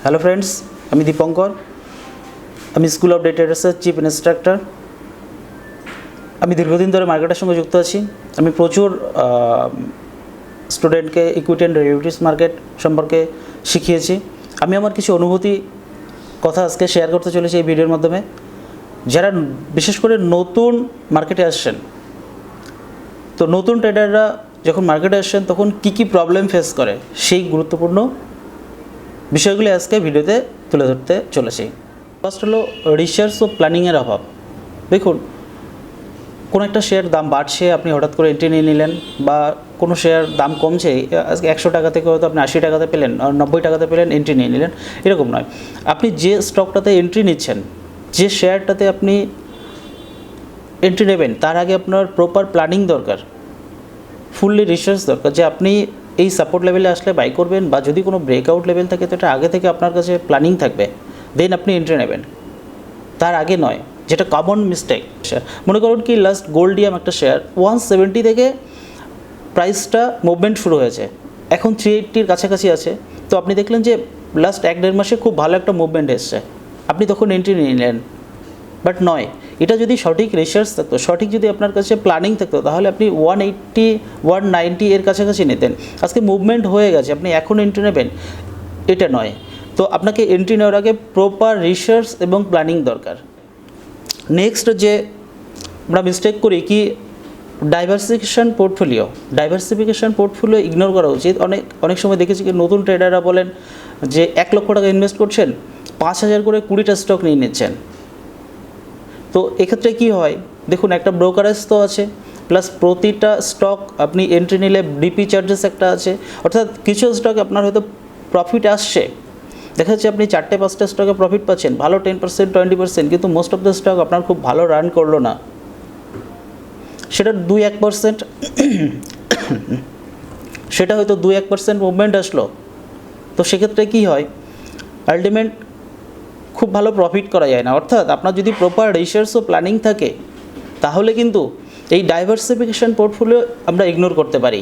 Hello friends, আমি দীপঙ্কর। আমি school of data research chief instructor. আমি দীর্ঘদিন ধরে মার্কেটের সঙ্গে যুক্ত আছি। আমি প্রচুর স্টুডেন্টকে ইকুইটি অ্যান্ড ডেরিভেটিভস মার্কেট সম্পর্কে শিখিয়েছি। আমি আমার কিছু অনুভূতি কথা আজকে শেয়ার করতে চলেছি এই ভিডিওর মাধ্যমে। যারা বিশেষ করে নতুন মার্কেটে আসছেন, তো নতুন ট্রেডাররা যখন মার্কেটে আসছেন তখন কী প্রবলেম ফেস করে, সেই গুরুত্বপূর্ণ বিষয়গুলি আজকে ভিডিওতে তুলে ধরতে চলেছি। ফার্স্ট হলো রিসার্চ ও প্ল্যানিংয়ের অভাব। দেখুন, কোনো একটা শেয়ার দাম বাড়ছে, আপনি হঠাৎ করে এন্ট্রি নিয়ে নিলেন, বা কোনো শেয়ার দাম কমছে, আজকে 100 টাকা থেকে হয়তো আপনি 80 টাকাতে পেলেন, 90 টাকাতে পেলেন, এন্ট্রি নিয়ে নিলেন। এরকম নয়। আপনি যে স্টকটাতে এন্ট্রি নিচ্ছেন, যে শেয়ারটাতে আপনি এন্ট্রি নেবেন, তার আগে আপনার প্রপার প্ল্যানিং দরকার, ফুললি রিসার্চ দরকার, যে আপনি এই সাপোর্ট লেভেলে আসলে বাই করবেন, বা যদি কোনো ব্রেকআউট লেভেল থাকে তো এটা আগে থেকে আপনার কাছে প্ল্যানিং থাকবে, দেন আপনি এন্ট্রি নেবেন, তার আগে নয়, যেটা কমন মিস্টেক। মনে করুন কি লাস্ট গোল্ডিয়াম একটা শেয়ার 170 থেকে প্রাইসটা মুভমেন্ট শুরু হয়েছে, এখন 380-র কাছাকাছি আছে। তো আপনি দেখলেন যে লাস্ট 1-1.5 মাসে খুব ভালো একটা মুভমেন্ট এসছে, আপনি তখন এন্ট্রি নিয়ে নিলেন। বাট নয়, এটা যদি সঠিক রিসার্চ থাকতো, সঠিক যদি আপনার কাছে প্ল্যানিং থাকতো, তাহলে আপনি 180, 190 এর কাছাকাছি নিতেন। আজকে মুভমেন্ট হয়ে গেছে, আপনি এখন এন্ট্রি নেবেন, এটা নয়। তো আপনাকে এন্ট্রি নেওয়ার আগে প্রপার রিসার্চ এবং প্ল্যানিং দরকার। নেক্সট যে আমরা মিস্টেক করি কি, ডাইভার্সিফিকেশন পোর্টফোলিও ইগনোর করা উচিত। অনেক সময় দেখেছি কি নতুন ট্রেডাররা বলেন যে 1 লক্ষ টাকা ইনভেস্ট করছেন, 5,000 করে 20টা স্টক নিয়ে নিচ্ছেন। তো এক্ষেত্রে কি হয়, দেখুন, একটা ব্রোকারেজ তো আছে, প্লাস প্রতিটা স্টক আপনি এন্ট্রি নিলে ডিপি চার্জেস একটা আছে। অর্থাৎ কিছু স্টক আপনার হয়তো প্রফিট আসছে, দেখা যাচ্ছে আপনি 4-5টা স্টকে প্রফিট পাচ্ছেন, ভালো 10%, 20%, কিন্তু মোস্ট অফ দ্য স্টক আপনার খুব ভালো রান করলো না, সেটা 2-1%, সেটা হয়তো 2-1% মুভমেন্ট আসলো। তো সেক্ষেত্রে কী হয়, আলটিমেট খুব ভালো প্রফিট করা যায় না। অর্থাৎ আপনার যদি প্রপার রিসার্চ ও প্ল্যানিং থাকে, তাহলে কিন্তু এই ডাইভার্সিফিকেশন পোর্টফোলিও আমরা ইগনোর করতে পারি।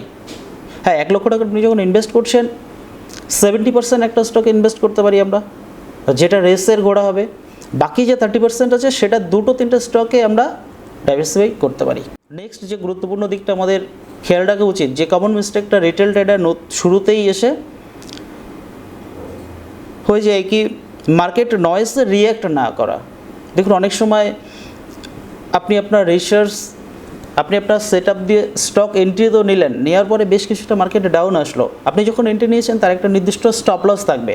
হ্যাঁ, 1 লক্ষ টাকা আপনি যখন ইনভেস্ট করছেন, 70% একটা স্টকে ইনভেস্ট করতে পারি আমরা, যেটা রেসের ঘোড়া হবে। বাকি যে 30% আছে, সেটা 2-3টা স্টকে আমরা ডাইভার্সিফাই করতে পারি। নেক্সট যে গুরুত্বপূর্ণ দিকটা আমাদের খেয়াল রাখা উচিত, যে কমন মিস্টেকটা রিটেল ট্রেডার শুরুতেই এসে হয়ে যায় কি, মার্কেট নয়েজে রিয়্যাক্ট না করা। দেখুন, অনেক সময় আপনি আপনার রিসার্চ, আপনি আপনার সেট আপ দিয়ে স্টক এন্ট্রি তো নিলেন, নেওয়ার পরে বেশ কিছুটা মার্কেটে ডাউন আসলো, আপনি যখন এন্ট্রি নিয়েছেন তার একটা নির্দিষ্ট স্টপ লস থাকবে,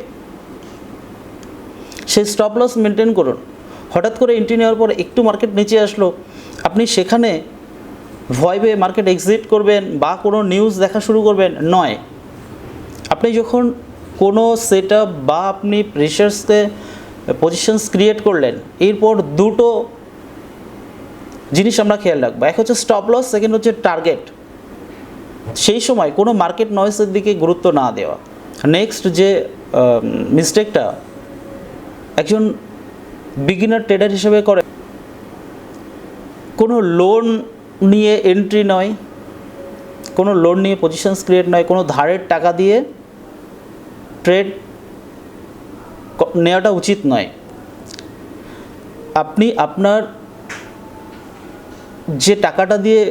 সেই স্টপ লস মেনটেন করুন। হঠাৎ করে এন্ট্রি নেওয়ার পর একটু মার্কেট নিচে আসলো, আপনি সেখানে ভয় পেয়ে মার্কেট এক্সিট করবেন বা কোনো নিউজ দেখা শুরু করবেন, নয়। আপনি যখন কোনো সেট আপ বা আপনি রিসার্চে পজিশনস ক্রিয়েট করলেন, এরপর দুটো জিনিস আমরা খেয়াল রাখবো, এক হচ্ছে স্টপ লস, সেকেন্ড হচ্ছে টার্গেট। সেই সময় কোনো মার্কেট নয়েজের দিকে গুরুত্ব না দেওয়া। নেক্সট যে মিস্টেকটা একজন বিগিনার ট্রেডার হিসেবে করে, কোনো লোন নিয়ে এন্ট্রি নয়, কোনো লোন নিয়ে পজিশনস ক্রিয়েট নয়, কোনো ধারের টাকা দিয়ে ট্রেড নেওয়াটা উচিত নয়। আপনি আপনার যে টাকাটা দিয়ে,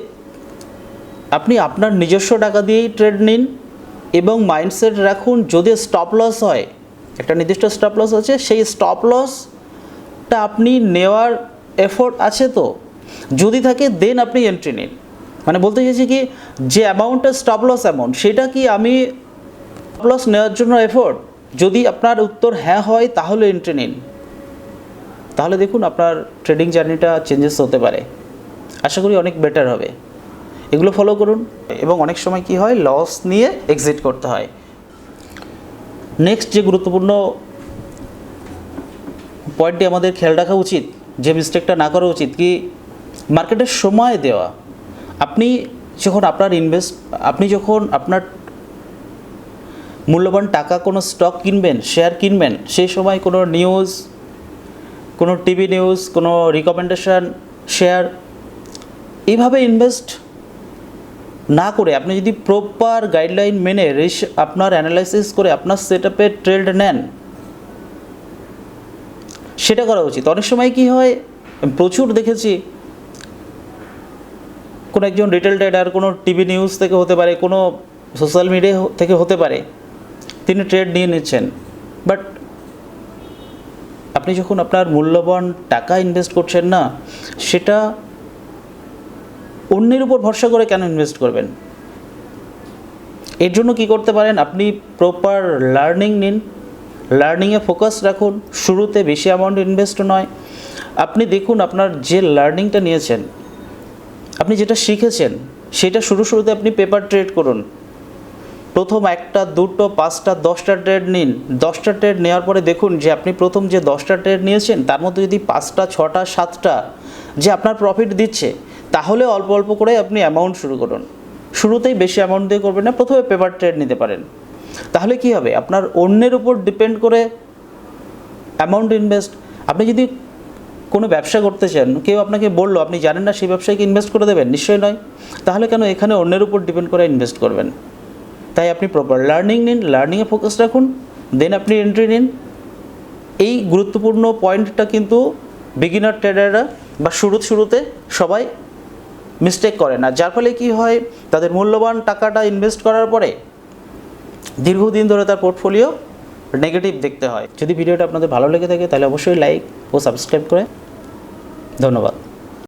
আপনি আপনার নিজস্ব টাকা দিয়েই ট্রেড নিন, এবং মাইন্ডসেট রাখুন যদি স্টপ লস হয়, একটা নির্দিষ্ট স্টপ লস আছে, সেই স্টপ লসটা আপনি নেওয়ার এফোর্ট আছে, তো যদি থাকে দেন আপনি এন্ট্রি নিন। মানে বলতে চাইছি কি, যে অ্যামাউন্টটা স্টপ লস অ্যামাউন্ট, সেটা কি আমি স্টপ লস নেওয়ার জন্য এফোর্ট? যদি আপনার উত্তর হ্যাঁ হয়, তাহলে এন্ট্রি নিন। তাহলে দেখুন আপনার ট্রেডিং জার্নিটা চেঞ্জেস হতে পারে, আশা করি অনেক বেটার হবে। এগুলো ফলো করুন, এবং অনেক সময় কি হয়, লস নিয়ে এক্সিট করতে হয়। নেক্সট যে গুরুত্বপূর্ণ পয়েন্টটি আমাদের খেয়াল রাখা উচিত, যে মিস্টেকটা না করা উচিত, কি মার্কেটের সময় দেওয়া। আপনি যখন আপনার মূল্যবান টাকা কোনো স্টক কিনবেন, শেয়ার কিনবেন, সেই সময় কোনো নিউজ, কোনো টিভি নিউজ, কোনো রিকমেন্ডেশন শেয়ার, এইভাবে ইনভেস্ট না করে আপনি যদি প্রপার গাইডলাইন মেনে আপনার অ্যানালাইসিস করে আপনার সেট আপে ট্রেড নেন, সেটা করা উচিত। অনেক সময় কি হয়, আমি প্রচুর দেখেছি, কোনো একজন রিটেল ট্রেডার কোনো টিভি নিউজ থেকে হতে পারে, কোনো সোশ্যাল মিডিয়া থেকে হতে পারে, তিনি ট্রেড নিয়ে নিচ্ছেন, বাট আপনি যখন আপনার মূল্যবান টাকা ইনভেস্ট করছেন না, সেটা অন্যের উপর ভরসা করে কেন ইনভেস্ট করবেন? এর জন্য কি করতে পারেন, আপনি প্রপার লার্নিং নিন, লার্নিংয়ে ফোকাস রাখুন, শুরুতে বেশি অ্যামাউন্ট ইনভেস্ট নয়। আপনি দেখুন আপনার যে লার্নিংটা নিয়েছেন, আপনি যেটা শিখেছেন, সেটা শুরুতে আপনি পেপার ট্রেড করুন। প্রথম 1টা 2টো 5টা 10টা ট্রেড নিন। 10টা ট্রেড নেওয়ার পরে দেখুন যে আপনি প্রথম যে 10টা ট্রেড নিয়েছেন তার মধ্যে যদি 5টা 6টা 7টা যে আপনার প্রফিট দিচ্ছে, তাহলে অল্প অল্প করে আপনি অ্যামাউন্ট শুরু করুন। শুরুতেই বেশি অ্যামাউন্ট দিয়ে করবেন না, প্রথমে পেপার ট্রেড নিতে পারেন। তাহলে কি হবে, আপনার অন্যের উপর ডিপেন্ড করে অ্যামাউন্ট ইনভেস্ট। আপনি যদি কোনো ব্যবসা করতে চান, কেউ আপনাকে বললো, আপনি জানেন না সেই ব্যবসায় কি ইনভেস্ট করে দেবেন? নিশ্চয়ই নয়। তাহলে কেন এখানে অন্যের উপর ডিপেন্ড করে ইনভেস্ট করবেন? তাই আপনি প্রপার লার্নিং নিন, লার্নিংয়ে ফোকাস রাখুন, দেন আপনি এন্ট্রি নিন। এই গুরুত্বপূর্ণ পয়েন্টটা কিন্তু বিগিনার ট্রেডাররা বা শুরুতে সবাই মিস্টেক করে না, যার ফলে কি হয়, তাদের মূল্যবান টাকাটা ইনভেস্ট করার পরে দীর্ঘদিন ধরে তার পোর্টফোলিও নেগেটিভ দেখতে হয়। যদি ভিডিওটা আপনাদের ভালো লেগে থাকে তাহলে অবশ্যই লাইক ও সাবস্ক্রাইব করে। ধন্যবাদ।